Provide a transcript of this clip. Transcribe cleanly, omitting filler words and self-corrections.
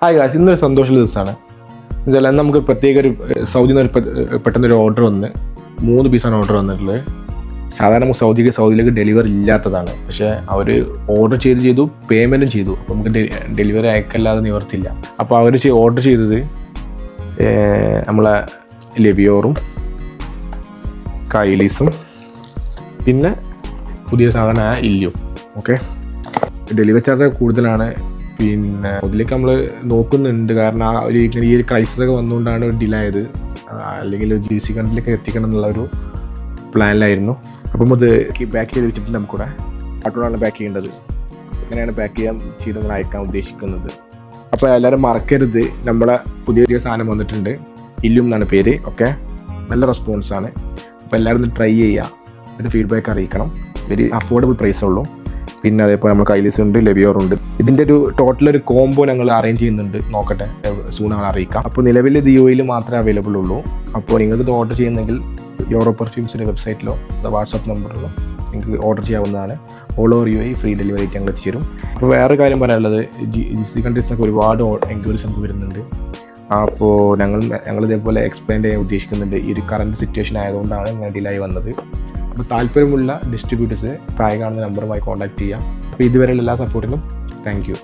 Hi guys, ഇന്നൊരു സന്തോഷമുള്ള ദിവസമാണ്. എന്നുവെച്ചാൽ നമുക്ക് പ്രത്യേക ഒരു സൗദിയിൽ നിന്ന് പെട്ടെന്നൊരു ഓർഡർ വന്ന് 3 പീസാണ് ഓർഡർ വന്നിട്ടുള്ളത്. സാധാരണ നമുക്ക് സൗദിയിലേക്ക് ഡെലിവറി ഇല്ലാത്തതാണ്. പക്ഷേ അവർ ഓർഡർ ചെയ്തു പേയ്മെൻറ്റും ചെയ്തു. അപ്പോൾ നമുക്ക് ഡെലിവറി അയക്കല്ലാതെ നിവർത്തില്ല. അപ്പോൾ അവർ ഓർഡർ ചെയ്തത് നമ്മളെ ലെവിയോറും കൈലീസും പിന്നെ പുതിയ സാധനമായ ഇല്ലിയും. ഓക്കെ, ഡെലിവറി ചാർജ് കൂടുതലാണ്. പിന്നെ അതിലേക്ക് നമ്മൾ നോക്കുന്നുണ്ട്, കാരണം ആ ഒരു ഈ ഒരു ക്രൈസിസ് ഒക്കെ വന്നുകൊണ്ടാണ് ഡിലേ ആയത്. അല്ലെങ്കിൽ GC കൺട്രിയിലേക്ക് എത്തിക്കണം എന്നുള്ള ഒരു പ്ലാനിലായിരുന്നു. അപ്പം അത് പാക്ക് ചെയ്ത് വെച്ചിട്ട് നമുക്കിവിടെ കാർട്ടൂണാണ് പാക്ക് ചെയ്യേണ്ടത്. അങ്ങനെയാണ് പാക്ക് ചെയ്ത് നമ്മൾ അയക്കാൻ ഉദ്ദേശിക്കുന്നത്. അപ്പോൾ എല്ലാവരും മറക്കരുത്, നമ്മളെ പുതിയ സാധനം വന്നിട്ടുണ്ട്. ഇല്ലും എന്നാണ് പേര്. ഓക്കെ, നല്ല റെസ്പോൺസാണ്. അപ്പോൾ എല്ലാവരും ഒന്ന് ട്രൈ ചെയ്യുക, ഒരു ഫീഡ്ബാക്ക് അറിയിക്കണം. വെരി അഫോർഡബിൾ പ്രൈസേ ഉള്ളൂ. പിന്നെ അതേപോലെ നമ്മൾ കൈലീസ് ഉണ്ട്, ലെവിയോറുണ്ട്. ഇതിൻ്റെ ഒരു ടോട്ടലൊരു കോംബോ ഞങ്ങൾ അറേഞ്ച് ചെയ്യുന്നുണ്ട്. നോക്കട്ടെ, സൂൺ ഞങ്ങൾ അറിയിക്കാം. അപ്പോൾ നിലവിൽ ഇത് UAE മാത്രമേ അവൈലബിൾ ഉള്ളൂ. അപ്പോൾ നിങ്ങൾക്ക് ഇത് ഓർഡർ ചെയ്യുന്നെങ്കിൽ യൂറോ പെർഫ്യൂംസിൻ്റെ വെബ്സൈറ്റിലോ വാട്സാപ്പ് നമ്പറിലോ നിങ്ങൾക്ക് ഓർഡർ ചെയ്യാവുന്നതാണ്. All over UAE free delivery ആയിട്ട് ഞങ്ങൾ എത്തിച്ചേരും. അപ്പോൾ വേറെ കാര്യം പറയാനുള്ളത്, GC കൺട്രീസിനൊക്കെ ഒരുപാട് എൻക്വയറീസ് നമുക്ക് വരുന്നുണ്ട്. അപ്പോൾ ഞങ്ങൾ ഇതേപോലെ എക്സ്പ്ലെയിൻ ചെയ്യാൻ ഉദ്ദേശിക്കുന്നുണ്ട്. ഈ ഒരു കറണ്ട് സിറ്റുവേഷൻ ആയതുകൊണ്ടാണ് ഇങ്ങനെ ഡിലേ ആയി വന്നത്. അപ്പോൾ താല്പര്യമുള്ള ഡിസ്ട്രിബ്യൂട്ടേഴ്സ് താഴെ കാണുന്ന നമ്പറുമായി കോൺടാക്ട് ചെയ്യാം. അപ്പോൾ ഇതുവരെയുള്ള എല്ലാ സപ്പോർട്ടിനും താങ്ക് യു.